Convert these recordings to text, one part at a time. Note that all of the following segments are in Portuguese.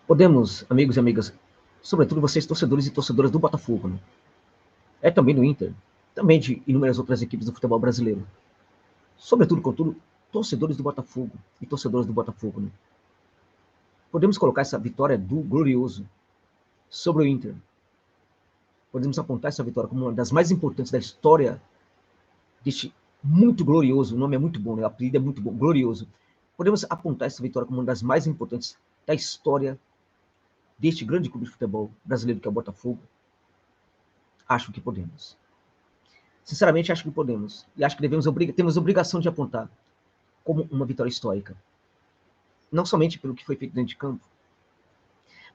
Podemos, amigos e amigas, sobretudo vocês torcedores e torcedoras do Botafogo, né? É também do Inter, também de inúmeras outras equipes do futebol brasileiro. Sobretudo, contudo, torcedores do Botafogo e torcedoras do Botafogo, né? Podemos colocar essa vitória do Glorioso sobre o Inter. Podemos apontar essa vitória como uma das mais importantes da história deste muito glorioso, o nome é muito bom, né? O apelido é muito bom, Glorioso. Podemos apontar essa vitória como uma das mais importantes da história deste grande clube de futebol brasileiro que é o Botafogo. Acho que podemos. Sinceramente, acho que podemos. E acho que temos obrigação de apontar como uma vitória histórica. Não somente pelo que foi feito dentro de campo,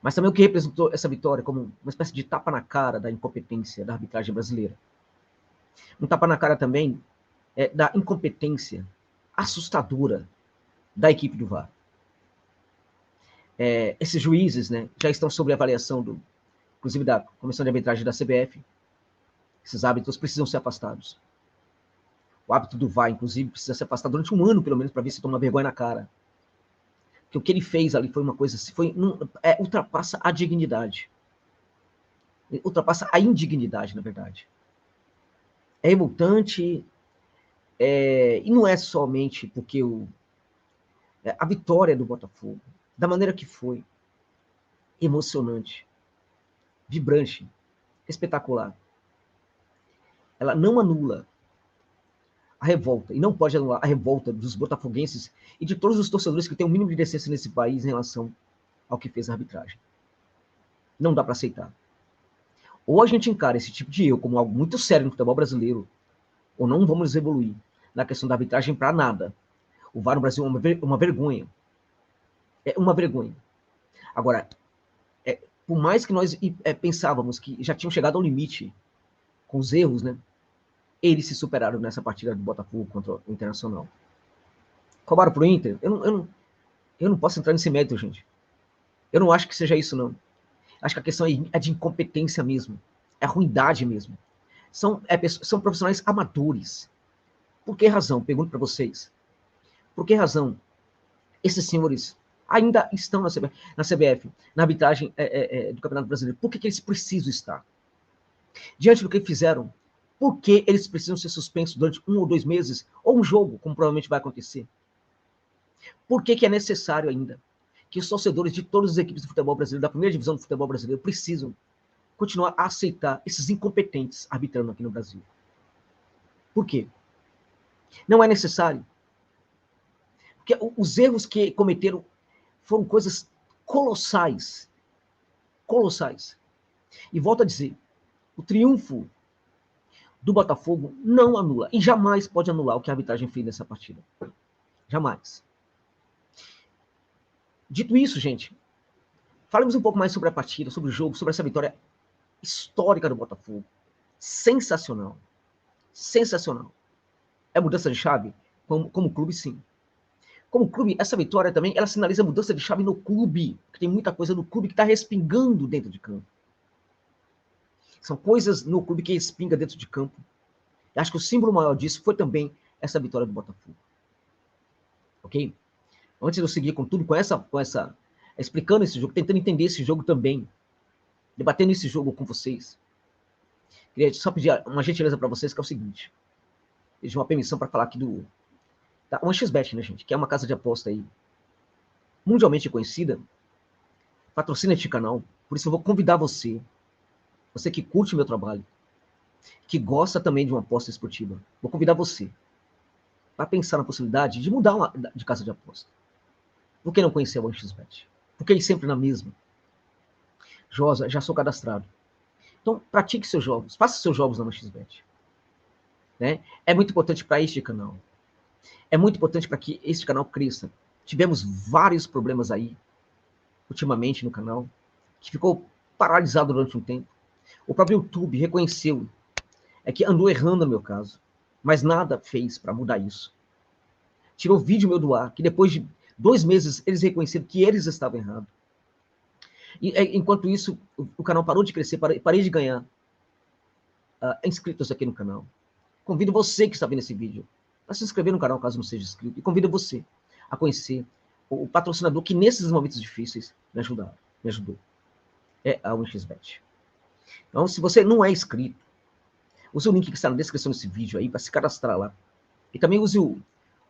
mas também o que representou essa vitória como uma espécie de tapa na cara da incompetência da arbitragem brasileira. Um tapa na cara também da incompetência assustadora da equipe do VAR. Esses juízes, né, já estão sob avaliação, inclusive da Comissão de Arbitragem da CBF. Esses árbitros precisam ser afastados. O árbitro do VAR, inclusive, precisa ser afastado durante um ano, pelo menos, para ver se toma vergonha na cara. Porque o que ele fez ali foi uma coisa, ultrapassa a dignidade. Ultrapassa a indignidade, na verdade. É revoltante, e não é somente porque a vitória do Botafogo, da maneira que foi, emocionante, vibrante, espetacular, ela não anula a revolta, e não pode anular a revolta dos botafoguenses e de todos os torcedores que têm o mínimo de decência nesse país em relação ao que fez a arbitragem. Não dá para aceitar. Ou a gente encara esse tipo de erro como algo muito sério no futebol brasileiro, ou não vamos evoluir na questão da arbitragem para nada. O VAR no Brasil é uma vergonha. É uma vergonha. Agora, por mais que nós pensávamos que já tinham chegado ao limite com os erros, né? Eles se superaram nessa partida do Botafogo contra o Internacional. Roubaram pro Inter? Eu não posso entrar nesse mérito, gente. Eu não acho que seja isso, não. Acho que a questão é de incompetência mesmo. É ruindade mesmo. São profissionais amadores. Por que razão? Pergunto para vocês. Por que razão esses senhores ainda estão na CBF, na arbitragem do Campeonato Brasileiro? Por que eles precisam estar? Diante do que fizeram, por que eles precisam ser suspensos durante 1 ou 2 meses, ou um jogo, como provavelmente vai acontecer? Por que é necessário ainda que os torcedores de todas as equipes do futebol brasileiro, da primeira divisão do futebol brasileiro, precisam continuar a aceitar esses incompetentes arbitrando aqui no Brasil? Por quê? Não é necessário. Porque os erros que cometeram foram coisas colossais. Colossais. E volto a dizer, o triunfo do Botafogo não anula, e jamais pode anular o que a arbitragem fez nessa partida. Jamais. Dito isso, gente, falemos um pouco mais sobre a partida, sobre o jogo, sobre essa vitória histórica do Botafogo. Sensacional. Sensacional. É mudança de chave? Como clube, sim. Como clube, essa vitória também, ela sinaliza mudança de chave no clube, porque tem muita coisa no clube que está respingando dentro de campo. São coisas no clube que respinga dentro de campo. Eu acho que o símbolo maior disso foi também essa vitória do Botafogo. Ok? Antes de eu seguir com tudo, explicando esse jogo, tentando entender esse jogo também, debatendo esse jogo com vocês, queria só pedir uma gentileza para vocês, que é o seguinte. Pedir uma permissão para falar aqui da 1xBet, né, gente? Que é uma casa de aposta aí mundialmente conhecida, patrocina este canal, por isso eu vou convidar você que curte meu trabalho, que gosta também de uma aposta esportiva, vou convidar você para pensar na possibilidade de mudar de casa de aposta. Por que não conhecer a 1xBet? Por que ir sempre na mesma? Josa, já sou cadastrado. Então, pratique seus jogos, faça seus jogos na 1xBet. Né? É muito importante para este canal. É muito importante para que este canal cresça. Tivemos vários problemas aí, ultimamente no canal, que ficou paralisado durante um tempo. O próprio YouTube reconheceu que andou errando no meu caso, mas nada fez para mudar isso. Tirou vídeo meu do ar, que depois de 2 meses eles reconheceram que eles estavam errados. E enquanto isso, o canal parou de crescer, parei de ganhar inscritos aqui no canal. Convido você que está vendo esse vídeo a se inscrever no canal, caso não seja inscrito, e convido você a conhecer o patrocinador que nesses momentos difíceis me ajudaram. me ajudou. É a 1xBet. Então, se você não é inscrito, use o link que está na descrição desse vídeo aí para se cadastrar lá. E também use o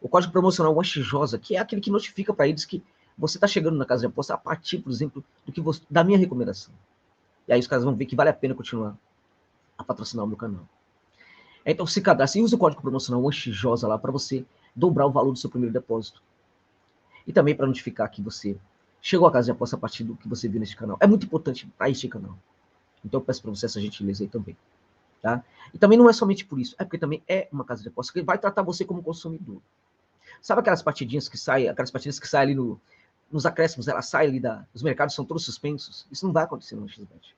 código promocional ONEXJOSA, que é aquele que notifica para eles que você está chegando na casa de aposta a partir, por exemplo, da minha recomendação. E aí os caras vão ver que vale a pena continuar a patrocinar o meu canal. Então se cadastre e use o código promocional ONEXJOSA lá para você dobrar o valor do seu primeiro depósito. E também para notificar que você chegou à casa de aposta a partir do que você viu neste canal. É muito importante para este canal. Então eu peço para você essa gentileza aí também. Tá? E também não é somente por isso, é porque também é uma casa de aposta que vai tratar você como consumidor. Sabe aquelas partidinhas que saem ali nos acréscimos, ela sai ali os mercados são todos suspensos? Isso não vai acontecer no XBET.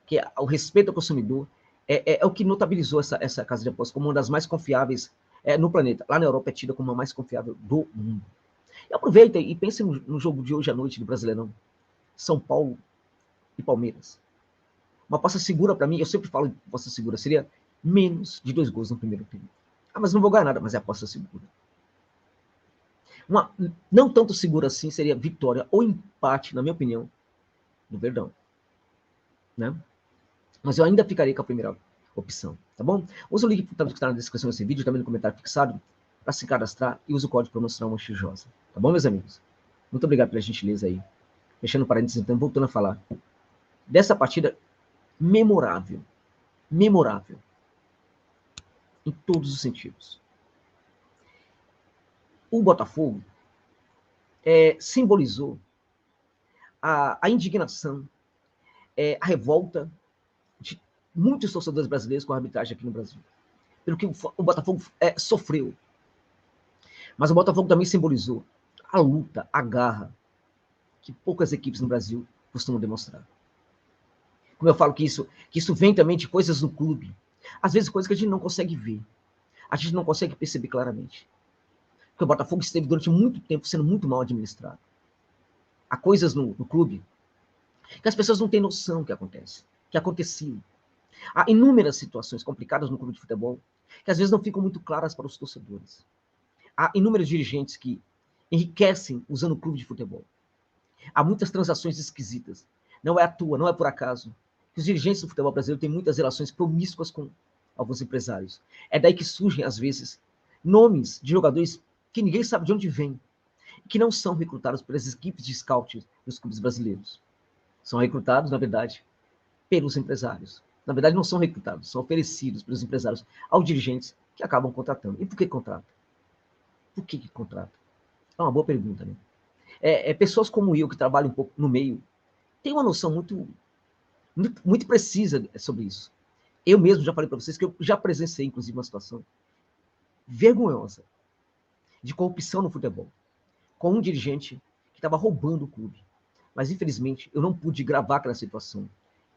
Porque o respeito ao consumidor é o que notabilizou essa casa de apostas como uma das mais confiáveis no planeta. Lá na Europa é tida como a mais confiável do mundo. E aproveita e pense no jogo de hoje à noite do Brasileirão. São Paulo e Palmeiras. Uma aposta segura para mim, eu sempre falo de aposta segura, seria menos de 2 gols no primeiro tempo. Ah, mas não vou ganhar nada, mas é aposta segura. Uma não tanto segura assim seria vitória ou empate, na minha opinião, do Verdão. Né? Mas eu ainda ficaria com a primeira opção, tá bom? Usa o link que está na descrição desse vídeo, também no comentário fixado, para se cadastrar e use o código promocional ONEXJOSA. Tá bom, meus amigos? Muito obrigado pela gentileza aí. Fechando parênteses, então, voltando a falar dessa partida memorável. Memorável. Em todos os sentidos. O Botafogo simbolizou a indignação, a revolta de muitos torcedores brasileiros com a arbitragem aqui no Brasil. Pelo que o Botafogo sofreu. Mas o Botafogo também simbolizou a luta, a garra, que poucas equipes no Brasil costumam demonstrar. Como eu falo que isso vem também de coisas no clube. Às vezes coisas que a gente não consegue ver. A gente não consegue perceber claramente. Porque o Botafogo esteve durante muito tempo sendo muito mal administrado. Há coisas no clube que as pessoas não têm noção que acontece, que aconteciam. Há inúmeras situações complicadas no clube de futebol que às vezes não ficam muito claras para os torcedores. Há inúmeros dirigentes que enriquecem usando o clube de futebol. Há muitas transações esquisitas. Não é à toa, não é por acaso que os dirigentes do futebol brasileiro têm muitas relações promíscuas com alguns empresários. É daí que surgem, às vezes, nomes de jogadores que ninguém sabe de onde vêm, que não são recrutados pelas equipes de scouting dos clubes brasileiros. São recrutados, na verdade, pelos empresários. Na verdade, não são recrutados, são oferecidos pelos empresários aos dirigentes que acabam contratando. E por que contrata? Por que contrata? É uma boa pergunta, né? Pessoas como eu, que trabalham um pouco no meio, têm uma noção muito precisa sobre isso. Eu mesmo já falei para vocês que eu já presenciei, inclusive, uma situação vergonhosa de corrupção no futebol, com um dirigente que estava roubando o clube. Mas, infelizmente, eu não pude gravar aquela situação.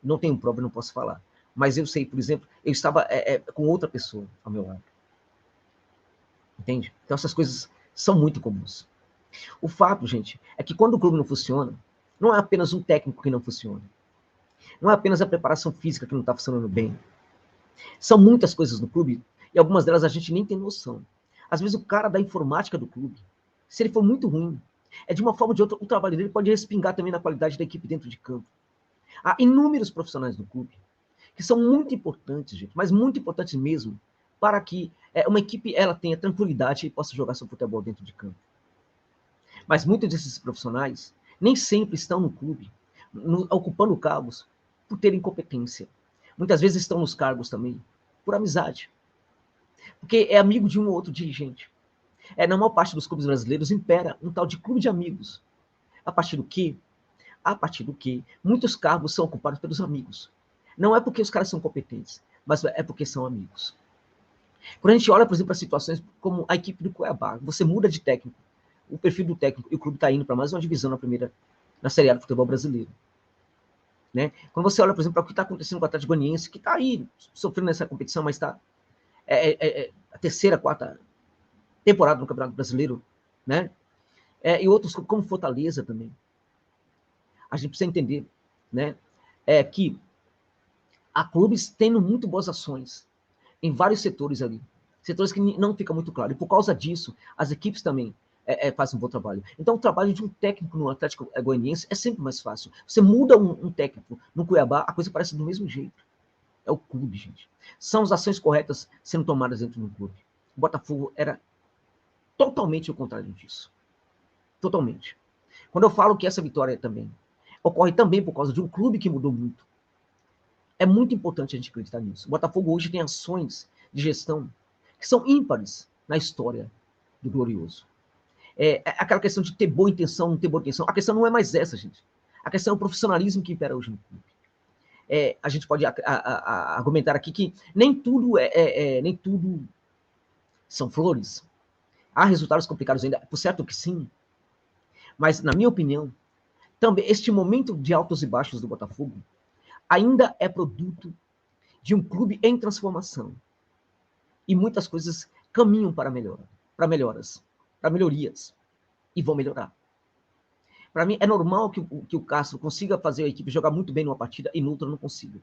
Não tenho prova, não posso falar. Mas eu sei, por exemplo, eu estava com outra pessoa ao meu lado. Entende? Então, essas coisas são muito comuns. O fato, gente, é que quando o clube não funciona, não é apenas um técnico que não funciona. Não é apenas a preparação física que não está funcionando bem. São muitas coisas no clube e algumas delas a gente nem tem noção. Às vezes o cara da informática do clube, se ele for muito ruim, de uma forma ou de outra, o trabalho dele pode respingar também na qualidade da equipe dentro de campo. Há inúmeros profissionais do clube que são muito importantes, gente, mas muito importantes mesmo, para que uma equipe ela tenha tranquilidade e possa jogar seu futebol dentro de campo. Mas muitos desses profissionais nem sempre estão no clube, ocupando cargos por terem competência. Muitas vezes estão nos cargos também por amizade. Porque é amigo de um ou outro dirigente. Na maior parte dos clubes brasileiros impera um tal de clube de amigos. A partir do quê? A partir do quê? Muitos cargos são ocupados pelos amigos. Não é porque os caras são competentes, mas é porque são amigos. Quando a gente olha, por exemplo, para situações como a equipe do Cuiabá, você muda de técnico, o perfil do técnico, e o clube está indo para mais uma divisão na Série A do futebol brasileiro. Né? Quando você olha, por exemplo, para o que está acontecendo com o Atlético Goianiense, que está aí sofrendo nessa competição, mas está a terceira, quarta temporada no Campeonato Brasileiro, né? E outros como Fortaleza também. A gente precisa entender, né? Que há clubes tendo muito boas ações em vários setores ali, setores que não fica muito claro. E por causa disso, as equipes também faz um bom trabalho. Então, o trabalho de um técnico no Atlético Goianiense é sempre mais fácil. Você muda um técnico no Cuiabá, a coisa parece do mesmo jeito. É o clube, gente. São as ações corretas sendo tomadas dentro do clube. O Botafogo era totalmente o contrário disso. Totalmente. Quando eu falo que essa vitória também ocorre também por causa de um clube que mudou muito, é muito importante a gente acreditar nisso. O Botafogo hoje tem ações de gestão que são ímpares na história do Glorioso. Aquela questão de ter boa intenção, não ter boa intenção. A questão não é mais essa, gente. A questão é o profissionalismo que impera hoje no clube. A gente pode argumentar aqui que nem tudo nem tudo são flores. Há resultados complicados ainda, por certo que sim. Mas, na minha opinião, também este momento de altos e baixos do Botafogo ainda é produto de um clube em transformação. E muitas coisas caminham para melhoras, para melhorias. E vão melhorar. Para mim, é normal que o Castro consiga fazer a equipe jogar muito bem numa partida e noutra não consiga.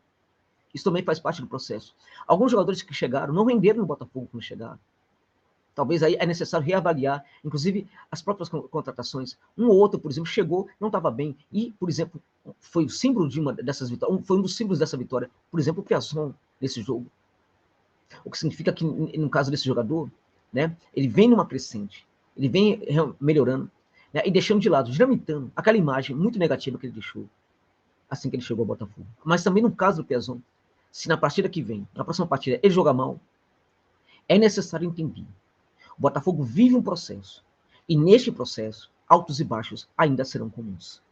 Isso também faz parte do processo. Alguns jogadores que chegaram não renderam no Botafogo quando chegaram. Talvez aí é necessário reavaliar, inclusive, as próprias contratações. Um ou outro, por exemplo, chegou, não estava bem, e, por exemplo, foi o símbolo de uma dessas vitórias, foi um dos símbolos dessa vitória, por exemplo, o Piazon nesse jogo. O que significa que, no caso desse jogador, né, ele vem numa crescente, ele vem melhorando, né, e deixando de lado, dinamitando aquela imagem muito negativa que ele deixou assim que ele chegou ao Botafogo. Mas também no caso do Piazon, se na partida que vem, na próxima partida, ele jogar mal, é necessário entender. O Botafogo vive um processo. E neste processo, altos e baixos ainda serão comuns.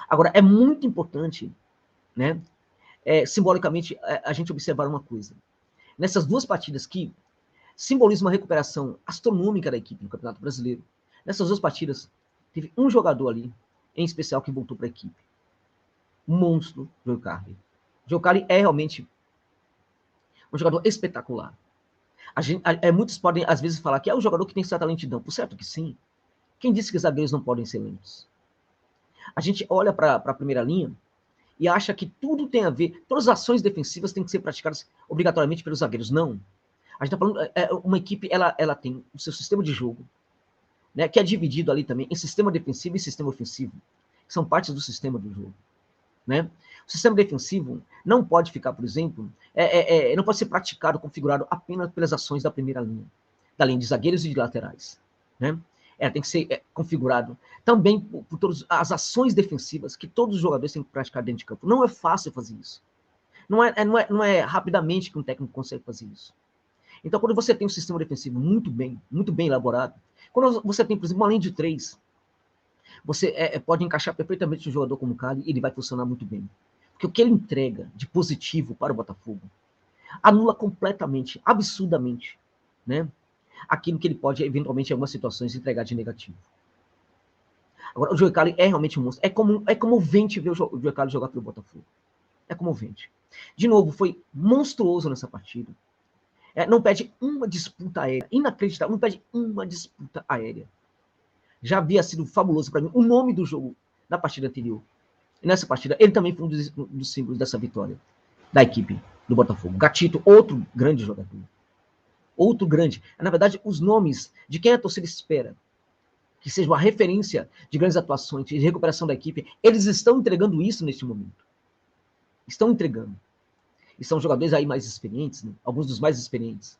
Agora, é muito importante, né, simbolicamente, a gente observar uma coisa. Nessas duas partidas que simbolizam uma recuperação astronômica da equipe no Campeonato Brasileiro, nessas duas partidas, teve um jogador ali, em especial, que voltou para a equipe. Monstro, Joe Carli. Joe Carli é realmente um jogador espetacular. Muitos podem, às vezes, falar que é um jogador que tem certa lentidão. Por certo que sim. Quem disse que os zagueiros não podem ser lentos? A gente olha para a primeira linha e acha que tudo tem a ver, todas as ações defensivas têm que ser praticadas obrigatoriamente pelos zagueiros. Não. A gente está falando, uma equipe, ela tem o seu sistema de jogo, né, que é dividido ali também em sistema defensivo e sistema ofensivo, que são partes do sistema do jogo. Né? O sistema defensivo não pode ficar, por exemplo, não pode ser praticado, configurado apenas pelas ações da primeira linha, da linha de zagueiros e de laterais. Né? Tem que ser configurado também por todas as ações defensivas que todos os jogadores têm que praticar dentro de campo. Não é fácil fazer isso. Não é rapidamente que um técnico consegue fazer isso. Então, quando você tem um sistema defensivo muito bem elaborado, quando você tem, por exemplo, uma linha de 3, você pode encaixar perfeitamente um jogador como o Carli e ele vai funcionar muito bem. Porque o que ele entrega de positivo para o Botafogo anula completamente, absurdamente, né, aquilo que ele pode, eventualmente, em algumas situações, entregar de negativo. Agora, o Joe Carli é realmente um monstro. É comovente ver o Joe Carli jogar pelo Botafogo. É comovente. De novo, foi monstruoso nessa partida. Não perde uma disputa aérea. Inacreditável, não perde uma disputa aérea. Já havia sido fabuloso para mim o nome do jogo da partida anterior. E nessa partida, ele também foi um dos símbolos dessa vitória da equipe do Botafogo. Gatito, outro grande jogador. Outro grande. Na verdade, os nomes de quem a torcida espera que seja uma referência de grandes atuações, de recuperação da equipe, eles estão entregando isso neste momento. Estão entregando. E são jogadores aí mais experientes, né? Alguns dos mais experientes.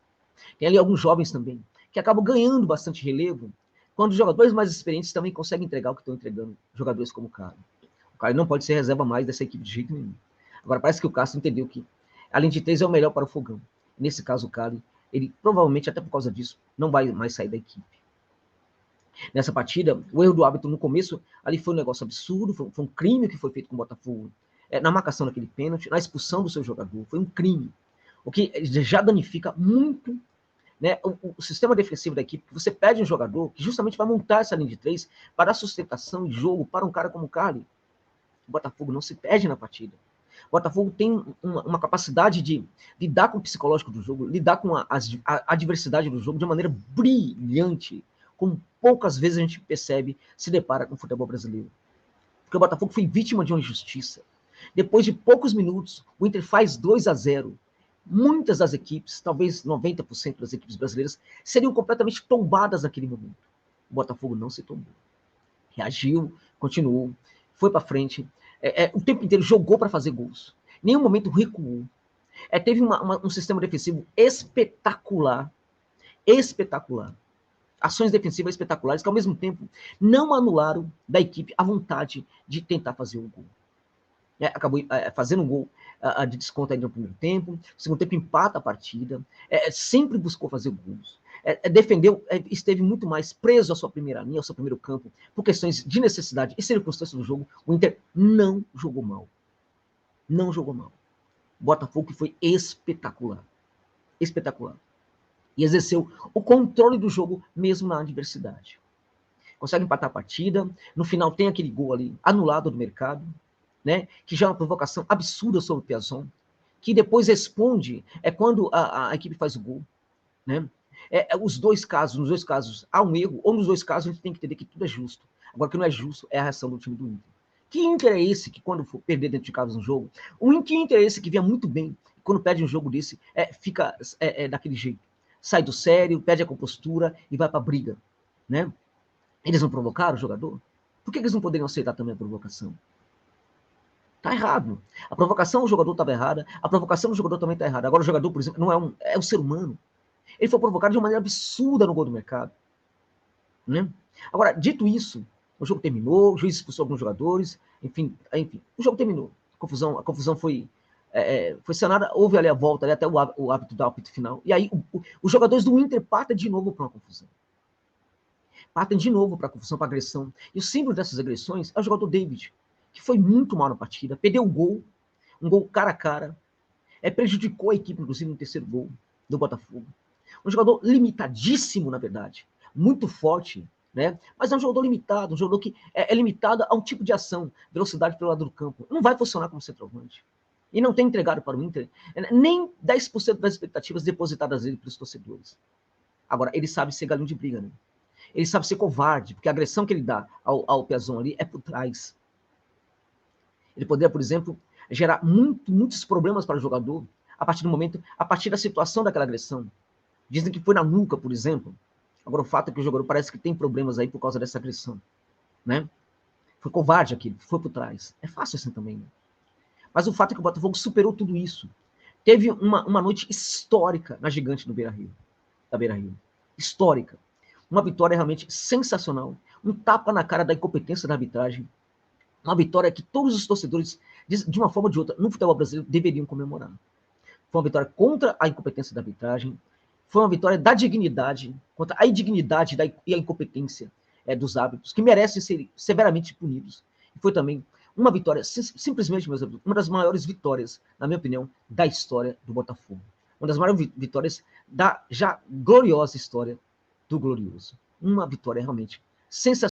Tem ali alguns jovens também, que acabam ganhando bastante relevo, quando os jogadores mais experientes também conseguem entregar o que estão entregando, jogadores como o Carli. O Carli não pode ser reserva mais dessa equipe de jeito nenhum. Agora, parece que o Castro entendeu que a linha de 3 é o melhor para o fogão. Nesse caso, o Carli, ele provavelmente, até por causa disso, não vai mais sair da equipe. Nessa partida, o erro do árbitro no começo, ali foi um negócio absurdo, foi um crime que foi feito com o Botafogo, na marcação daquele pênalti, na expulsão do seu jogador, foi um crime. O que já danifica muito, né, o sistema defensivo da equipe, que você pede um jogador que justamente vai montar essa linha de 3 para dar sustentação de jogo para um cara como o Carli. O Botafogo não se perde na partida. O Botafogo tem uma capacidade de lidar com o psicológico do jogo, lidar com a adversidade do jogo de uma maneira brilhante, como poucas vezes a gente percebe, se depara com o futebol brasileiro. Porque o Botafogo foi vítima de uma injustiça. Depois de poucos minutos, o Inter faz 2-0. Muitas das equipes, talvez 90% das equipes brasileiras, seriam completamente tombadas naquele momento. O Botafogo não se tombou. Reagiu, continuou, foi para frente, o tempo inteiro jogou para fazer gols. Em nenhum momento recuou. Teve um sistema defensivo espetacular, espetacular. Ações defensivas espetaculares que, ao mesmo tempo, não anularam da equipe a vontade de tentar fazer o gol. Acabou fazendo um gol de desconto aí no primeiro tempo, no segundo tempo empata a partida, sempre buscou fazer gols. Defendeu, esteve muito mais preso à sua primeira linha, ao seu primeiro campo, por questões de necessidade e circunstâncias do jogo. O Inter não jogou mal. Não jogou mal. O Botafogo que foi espetacular. Espetacular. E exerceu o controle do jogo mesmo na adversidade. Consegue empatar a partida, no final tem aquele gol ali anulado do mercado, né, que já é uma provocação absurda sobre o Piazon, que depois responde quando a equipe faz o gol. Né? Nos dois casos há um erro, ou nos dois casos a gente tem que entender que tudo é justo. Agora, o que não é justo é a reação do time do Inter. Que Inter é esse que, quando for perder dentro de casa um jogo, que Inter é esse que vinha muito bem, e quando perde um jogo desse, fica daquele jeito. Sai do sério, perde a compostura e vai para a briga. Né? Eles não provocaram o jogador? Por que eles não poderiam aceitar também a provocação? Tá errado. A provocação do jogador estava errada, a provocação do jogador também está errada. Agora, o jogador, por exemplo, não é um ser humano. Ele foi provocado de uma maneira absurda no gol do mercado. Né? Agora, dito isso, o jogo terminou, o juiz expulsou alguns jogadores, enfim, o jogo terminou. A confusão foi sanada, houve ali a volta, ali até o árbitro do apito final, e aí os jogadores do Inter partem de novo para uma confusão. Partem de novo para a confusão, para a agressão. E o símbolo dessas agressões é o jogador David, que foi muito mal na partida, perdeu o gol, um gol cara a cara, prejudicou a equipe, inclusive, no terceiro gol do Botafogo. Um jogador limitadíssimo, na verdade, muito forte, né? Mas é um jogador limitado, um jogador que é limitado a um tipo de ação, velocidade pelo lado do campo. Não vai funcionar como centroavante. E não tem entregado para o Inter nem 10% das expectativas depositadas nele pelos torcedores. Agora, ele sabe ser galinho de briga, né? Ele sabe ser covarde, porque a agressão que ele dá ao Piazon ali é por trás. Ele poderia, por exemplo, gerar muitos problemas para o jogador a partir da situação daquela agressão. Dizem que foi na nuca, por exemplo. Agora, o fato é que o jogador parece que tem problemas aí por causa dessa agressão. Né? Foi covarde aquilo, foi por trás. É fácil assim também. Né? Mas o fato é que o Botafogo superou tudo isso. Teve uma noite histórica na Gigante do Beira-Rio. Da Beira-Rio. Histórica. Uma vitória realmente sensacional. Um tapa na cara da incompetência da arbitragem. Uma vitória que todos os torcedores, de uma forma ou de outra, no futebol brasileiro, deveriam comemorar. Foi uma vitória contra a incompetência da arbitragem. Foi uma vitória da dignidade, contra a indignidade e a incompetência dos árbitros, que merecem ser severamente punidos. E foi também uma vitória, simplesmente, meus amigos, uma das maiores vitórias, na minha opinião, da história do Botafogo. Uma das maiores vitórias da já gloriosa história do Glorioso. Uma vitória realmente sensacional.